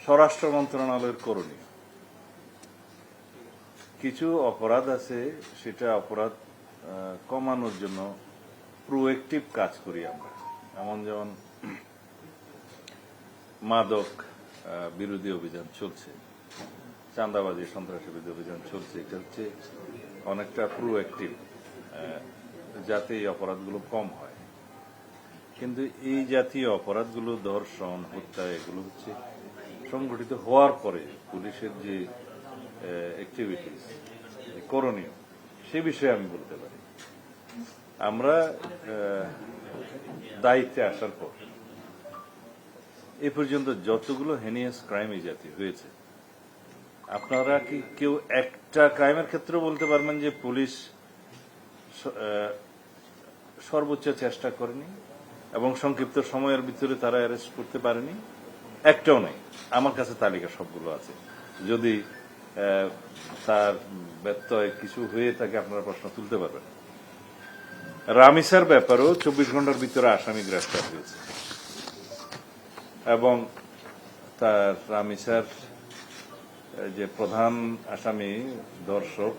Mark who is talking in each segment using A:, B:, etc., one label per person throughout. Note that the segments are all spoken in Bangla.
A: স্বরাষ্ট্র মন্ত্রণালয়ের করণীয়। কিছু অপরাধ আছে, সেটা অপরাধ কমানোর জন্য প্রোঅ্যাক্টিভ কাজ করি আমরা। যেমন মাদক বিরোধী অভিযান চলছে, চাঁদাবাজি সন্ত্রাসী বিরোধী অভিযান চলছে। এটা হচ্ছে অনেকটা প্রোঅ্যাক্টিভ, যাতে এই অপরাধগুলো কম হয়। কিন্তু এই জাতীয় অপরাধগুলো, ধর্ষণ, হত্যা, এগুলো হচ্ছে সংগঠিত হওয়ার পরে পুলিশের যে অ্যাক্টিভিটিস, করণীয়, সে বিষয়ে আমি বলতে পারি। আমরা দায়িত্বে আসার পর এ পর্যন্ত যতগুলো হেনিয়াস ক্রাইম এই জাতীয় হয়েছে, আপনারা কি কেউ একটা ক্রাইমের ক্ষেত্রে বলতে পারবেন যে পুলিশ সর্বোচ্চ চেষ্টা করেনি এবং সংক্ষিপ্ত সময়ের ভিতরে তারা অ্যারেস্ট করতে পারেনি? একটাও নেই। আমার কাছে তালিকা সবগুলো আছে। যদি তার ব্যত্যয় কিছু হয়ে থাকে আপনারা প্রশ্ন তুলতে পারবেন। রামিসার ব্যাপারেও 24 ঘন্টার ভিতরে আসামি গ্রেফতার হয়েছে এবং তার রামিসার যে প্রধান আসামি দর্শক,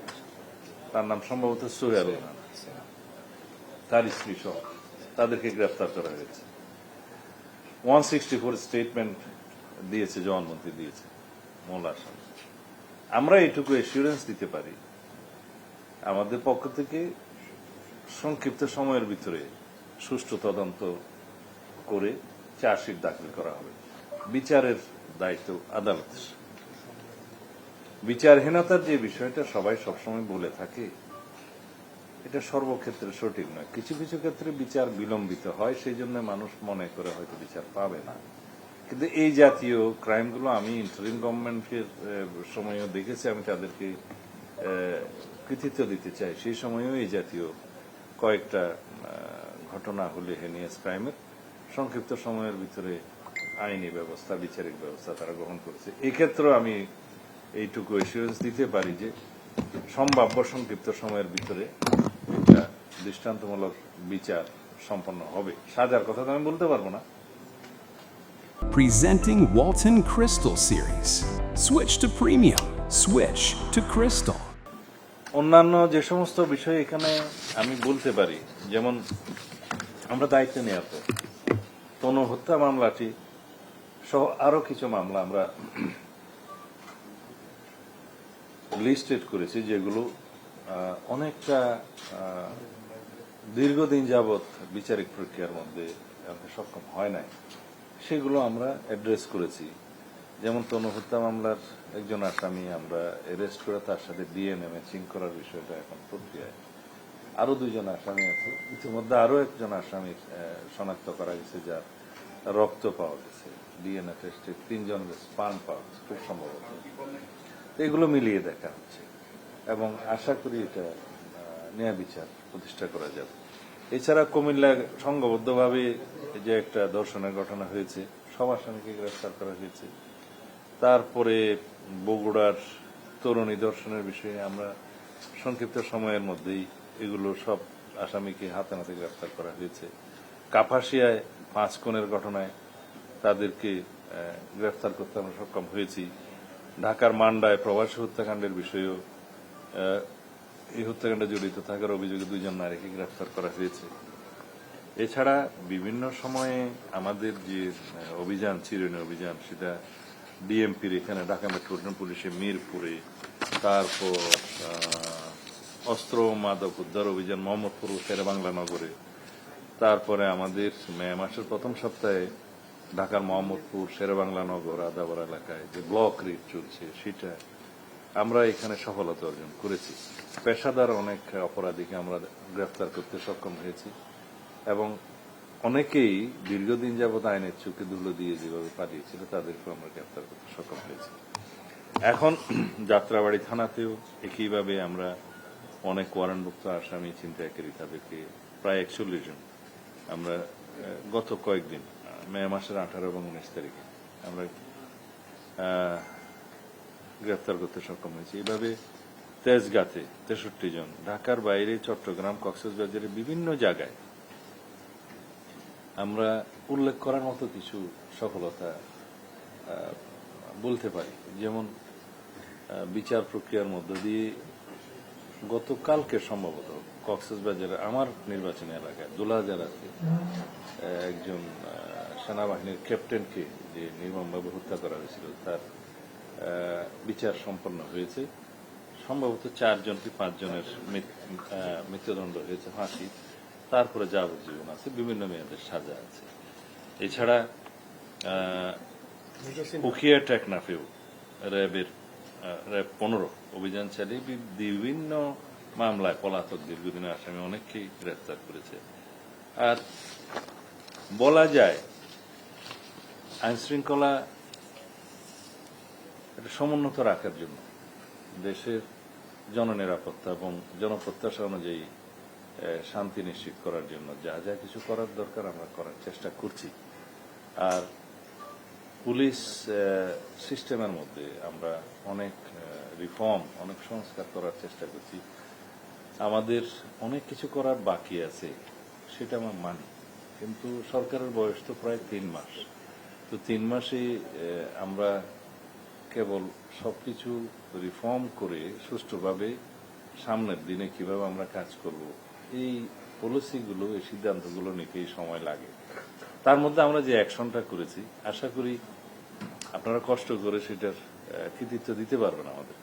A: তার নাম সম্ভবত সোহেল, তার স্ত্রী সহ তাদেরকে গ্রেফতার করা হয়েছে। 164 স্টেটমেন্ট দিয়েছে, জবানবন্দি দিয়েছে মূল আসামি। আমরা এইটুকু এসিউরেন্স দিতে পারি, আমাদের পক্ষ থেকে সংক্ষিপ্ত সময়ের ভিতরে সুষ্ঠু তদন্ত করে চার্জশিট দাখিল করা হবে। বিচারের দায়িত্ব আদালতের। বিচারহীনতার যে বিষয়টা সবাই সবসময় বলে থাকে, এটা সর্বক্ষেত্রে সঠিক নয়। কিছু কিছু ক্ষেত্রে বিচার বিলম্বিত হয়, সেই জন্য মানুষ মনে করে হয়তো বিচার পাবে না। কিন্তু এই জাতীয় ক্রাইমগুলো আমি ইন্টারিম গভর্নমেন্টের সময়ও দেখেছি, আমি তাদেরকে কৃতিত্ব দিতে চাই। সেই সময়েও এই জাতীয় কয়েকটা ঘটনা হলে হেনিয়াস ক্রাইমের সংক্ষিপ্ত সময়ের ভিতরে আইনি ব্যবস্থা, বিচারিক ব্যবস্থা তারা গ্রহণ করেছে। এই ক্ষেত্রেও আমি এইটুকু এসিউরেন্স দিতে পারি যে সম্ভাব্য সংক্ষিপ্ত সময়ের ভিতরে একটা দৃষ্টান্তমূলক বিচার সম্পন্ন হবে। সাজার কথা তো আমি বলতে পারবো না।
B: Presenting Walton Crystal Series. Switch to premium. Switch to Crystal.
A: অন্যান্য যে সমস্ত বিষয় এখানে আমি বলতে পারি, যেমন আমরা দায়িত্ব নেওয়ার পর তনু হত্যা মামলাটি সহ আরো কিছু মামলা আমরা লিস্টেড করেছি, যেগুলো অনেকটা দীর্ঘদিন যাবৎ বিচারিক প্রক্রিয়ার মধ্যে সক্ষম হয় নাই, সেগুলো আমরা অ্যাড্রেস করেছি। যেমন তনু হত্যা মামলার একজন আসামি আমরা অ্যারেস্ট করে তার সাথে ডিএনএ ম্যাচিং করার বিষয়টা এখন প্রক্রিয়ায়। আরো 2 জন আসামি আছে, ইতিমধ্যে আরো একজন আসামি শনাক্ত করা গেছে, যার রক্ত পাওয়া গেছে, ডিএনএ টেস্টে 3 জনের স্পার্ম পাওয়া গেছে খুব সম্ভবত। এগুলো মিলিয়ে দেখা হচ্ছে এবং আশা করি এটা ন্যায় বিচার প্রতিষ্ঠা করা যাবে। এছাড়া কুমিল্লার সংঘবদ্ধভাবে যে একটা ধর্ষণের ঘটনা হয়েছে, সব আসামিকে গ্রেফতার করা হয়েছে। তারপরে বগুড়ার তরুণী ধর্ষণের বিষয়ে আমরা সংক্ষিপ্ত সময়ের মধ্যেই এগুলো সব আসামিকে হাতে নাতে গ্রেফতার করা হয়েছে। কাপাসিয়ায় 5 খুনের ঘটনায় তাদেরকে গ্রেফতার করতে আমরা সক্ষম হয়েছি। ঢাকার মান্ডায় প্রবাসী হত্যাকাণ্ডের বিষয়েও এই হত্যাকাণ্ডে জড়িত থাকার অভিযোগে 2 জন নারীকে গ্রেফতার করা হয়েছে। এছাড়া বিভিন্ন সময়ে আমাদের যে অভিযান, চিরুনি অভিযান, সেটা ডিএমপির এখানে ঢাকা মেট্রোপলিটন পুলিশের মিরপুরে, তারপর অস্ত্র মাদক উদ্ধার অভিযান মোহাম্মদপুর ও শেরেবাংলা নগরে, তারপরে আমাদের মে মাসের প্রথম সপ্তাহে ঢাকার মোহাম্মদপুর, শেরেবাংলা নগর, আদাবর এলাকায় যে ব্লক রিট চলছে, সেটা আমরা এখানে সফলতা অর্জন করেছি। পেশাদার অনেক অপরাধীকে আমরা গ্রেফতার করতে সক্ষম হয়েছি এবং অনেকেই দীর্ঘদিন যাবৎ আইনের চোখে ধুলো দিয়ে যেভাবে পালিয়েছিল তাদেরকে আমরা গ্রেফতার করতে সক্ষম হয়েছি। এখন যাত্রাবাড়ি থানাতেও একইভাবে আমরা অনেক ওয়ারেন্টভুক্ত আসামি, ছিনতাইকারী, তাদেরকে প্রায় 41 জন আমরা গত কয়েকদিন মে মাসের 18 এবং 19 তারিখে আমরা গ্রেফতার করতে সক্ষম হয়েছি। এইভাবে তেজগাঁতে 63 জন, ঢাকার বাইরে চট্টগ্রাম, কক্সবাজারের বিভিন্ন জায়গায় আমরা উল্লেখ করার মতো কিছু সফলতা বলতে পারি। যেমন বিচার প্রক্রিয়ার মধ্য দিয়ে গতকালকে সম্ভবত কক্সবাজারে আমার নির্বাচনী এলাকায় দোলাহাজার আছে একজন সেনাবাহিনীর ক্যাপ্টেনকে যে নির্মমভাবে হত্যা করা হয়েছিল তার বিচার সম্পন্ন হয়েছে। সম্ভবত 4 কি 5 জনের মৃত্যুদণ্ড হয়েছে, ফাঁসি, তারপরে যাবজ্জীবন আছে, বিভিন্ন মেয়াদের সাজা আছে। এছাড়া উখিয়া টেকনাফেও র্যাব 15 অভিযান চালিয়ে বিভিন্ন মামলায় পলাতক দীর্ঘদিনের আসামি অনেককেই গ্রেফতার করেছে। আর বলা যায় আইন শৃঙ্খলা এটা সমুন্নত রাখার জন্য দেশের জননিরাপত্তা এবং জনপ্রত্যাশা অনুযায়ী শান্তি নিশ্চিত করার জন্য যা যা কিছু করার দরকার আমরা করার চেষ্টা করছি। আর পুলিশ সিস্টেমের মধ্যে আমরা অনেক রিফর্ম, অনেক সংস্কার করার চেষ্টা করছি। আমাদের অনেক কিছু করার বাকি আছে, সেটা আমরা মানি, কিন্তু সরকারের বয়স তো প্রায় 3 মাস। তো 3 মাসে আমরা কেবল সবকিছু রিফর্ম করে সুষ্ঠুভাবে সামনের দিনে কিভাবে আমরা কাজ করব, এই পলিসিগুলো, এই সিদ্ধান্তগুলো নিতেই সময় লাগে। তার মধ্যে আমরা যে অ্যাকশনটা করেছি, আশা করি আপনারা কষ্ট করে সেটার কৃতিত্ব দিতে পারবেন আমাদের।